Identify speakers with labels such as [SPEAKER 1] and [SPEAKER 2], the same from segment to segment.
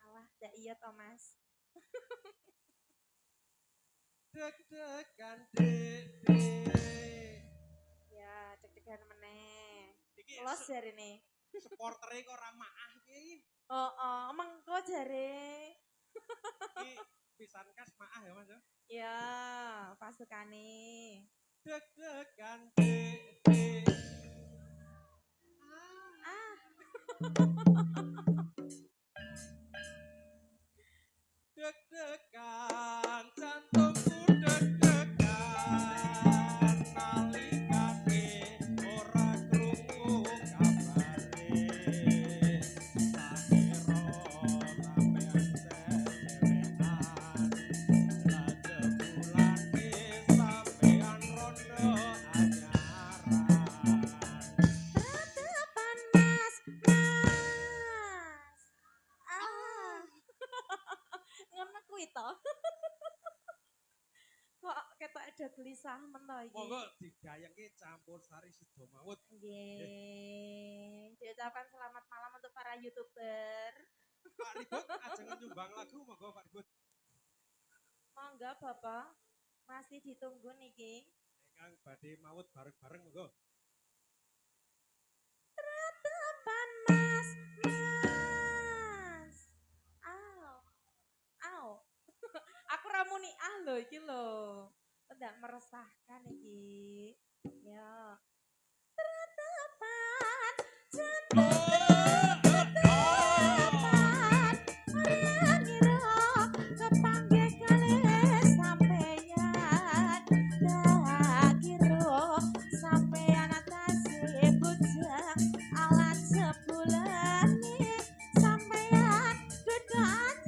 [SPEAKER 1] Alah, ndak iya toh Mas.
[SPEAKER 2] Deg-degan dek.
[SPEAKER 1] Ya, deg-degan meneh.
[SPEAKER 2] Iki
[SPEAKER 1] Los jarine.
[SPEAKER 2] supportere kok ora maah iki.
[SPEAKER 1] Oh, mengko jare.
[SPEAKER 2] Iki pisan kas maah ya Mas ya.
[SPEAKER 1] Ya, pasukane.
[SPEAKER 2] Deg-degan dek.
[SPEAKER 1] Ah,
[SPEAKER 2] Deg-degan jantungku deg-degan nalikane ora krungu kabare sakira sampean sedewean la jebulane sampean rondo anyaran
[SPEAKER 1] ratapan Mas. Mas. Ah. Ngono kuwi to. Kok ketok ada gelisah men to iki.
[SPEAKER 2] monggo digayengke campur sari sida mawut.
[SPEAKER 1] Nggih. Diucapkan selamat malam untuk para YouTuber.
[SPEAKER 2] Pak Ribut ajeng nyumbang lagu monggo Pak Ribut.
[SPEAKER 1] Monggo Bapak. Masih ditunggu niki.
[SPEAKER 2] Ingkang badhe maut bareng-bareng monggo.
[SPEAKER 1] Ratapan Mas. Mas. Aw. Aw. Aku ramuni lho iki lho. Ndak meresahkan iki. Ya. Ratapan jantung ratapan ora ngira kepanggih kalih sampeyan tak kira sampeyan tasih bujang alat sebulane sampeyan gedanyeran.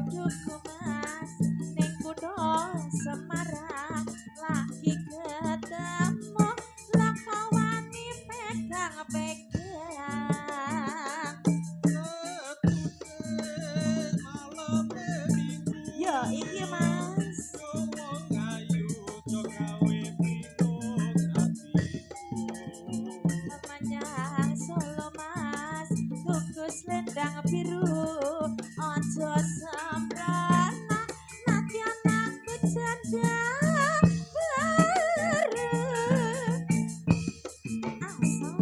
[SPEAKER 1] Duku Mas ning kutha Semarang lagi ketemu lakawani pegang-pegang. Ya iki Mas. Namanya Solo Mas, tuku selendang biru, ojo sembrana, nanti anakku janda baru. Asal.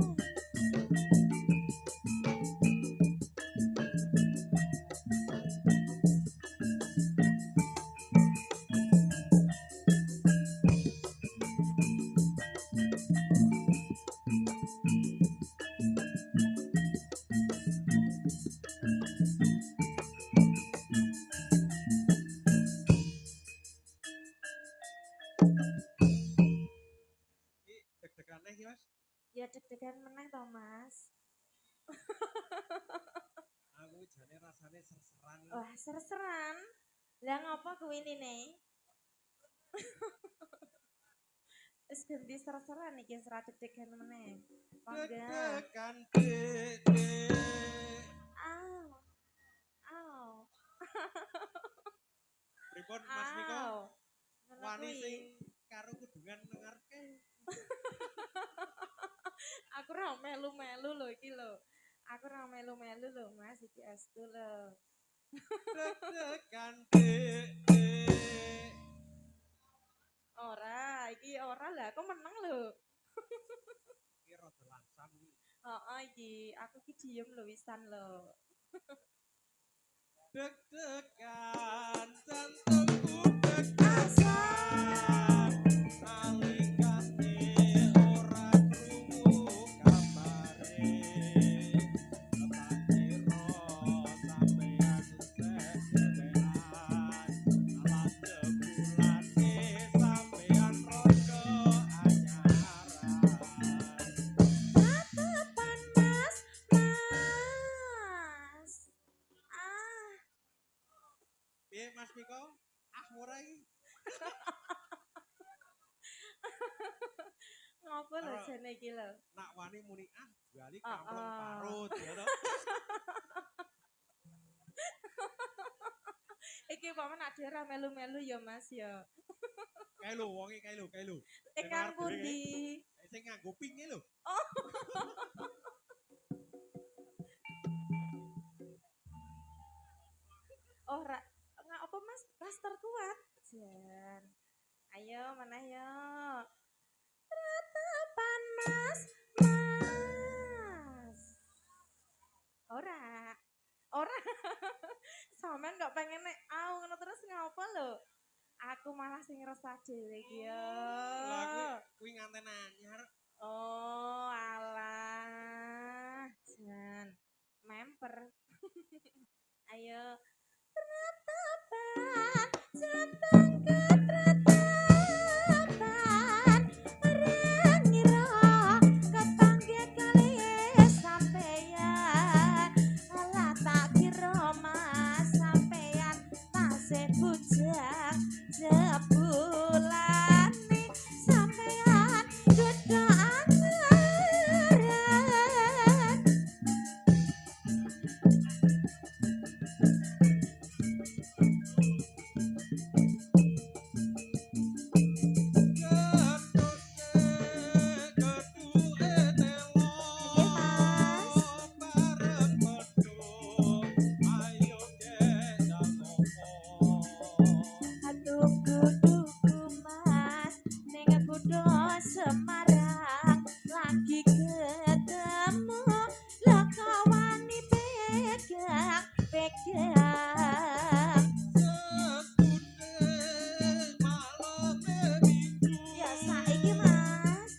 [SPEAKER 2] Deg-degan neh Mas.
[SPEAKER 1] Ya deg-degan meneh to Mas.
[SPEAKER 2] Aku jane rasane serseran.
[SPEAKER 1] Wah, ser-seran. Lah ngapa kuwi nih? Wis ganti ser-seran iki ora deg-degan meneh. Monggo.
[SPEAKER 2] Deg-degan dek.
[SPEAKER 1] Aw. Aw.
[SPEAKER 2] Pripun Mas Miko?
[SPEAKER 1] Aw. Ngono
[SPEAKER 2] Wani
[SPEAKER 1] kuwi.
[SPEAKER 2] sing karo kudungan nengarke.
[SPEAKER 1] Aku ora melu-melu lho iki lho. Aku ora melu-melu lho Mas iki astu lho.
[SPEAKER 2] Deg-degan dek.
[SPEAKER 1] Ora, iki ora lah aku meneng lho.
[SPEAKER 2] Iki rada langsam iki.
[SPEAKER 1] Heeh iki, aku iki diem lho wisan lho.
[SPEAKER 2] Deg-degan jantungku deg-degan nalikane ora krungu kabare tak kira sampeyan sedewean alat jebulane sampeyan rondo anyaran.
[SPEAKER 1] Ratapan Mas, Mas. Ah,
[SPEAKER 2] Piye Mas Miko? Ah ora iki.
[SPEAKER 1] Ngopo lho
[SPEAKER 2] Ora
[SPEAKER 1] jane iki lho?
[SPEAKER 2] nak wani muni ah bali kamplong
[SPEAKER 1] Heeh.
[SPEAKER 2] parut ya toh.
[SPEAKER 1] Iki pamen nak dhewe ra melu-melu ya Mas ya.
[SPEAKER 2] Kae lho wonge kae lho, kae lho. Sing
[SPEAKER 1] Ingkang
[SPEAKER 2] ngarep dhewe kae.
[SPEAKER 1] pundi?
[SPEAKER 2] Sing nganggo pink lho.
[SPEAKER 1] Oh. Ora nggak apa Mas, plaster kuat. Jan. Ayo mana yo. Ratapan Mas, Mas. Ora. Ora. Sampean kok pengen nek au ngono terus ngapa lho? Aku malah sing ngrasa dhewe iki yo.
[SPEAKER 2] Lah kuwi nganten anyar.
[SPEAKER 1] Oh, alah. Jan. Memper. Ayo. Ratapan, jatengkat ratapan. Merengira kepanggih kali sampeyan. Alah tak kira Mas sampeyan tasih bujang jebulane sampeyan dudu angeran. Nggih Mas. Aduh kuduku Mas ning kudu Semarang lagi ketemu lah kawani pegang pegang ya saiki Mas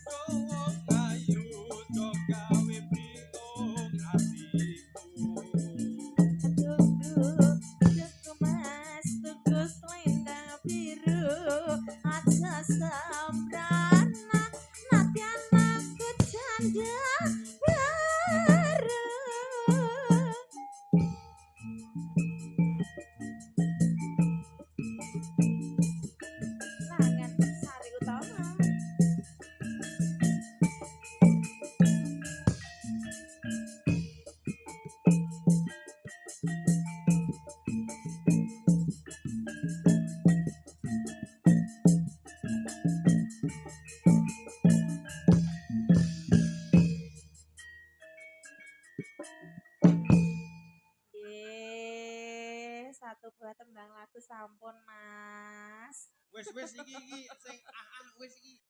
[SPEAKER 1] tuku Mas tuku selendang biru aja sembrana nadyan aku janda baru. Langan Sari Utama. Satu buah tembang lagu sampun Mas.
[SPEAKER 2] Wis iki sing wis iki.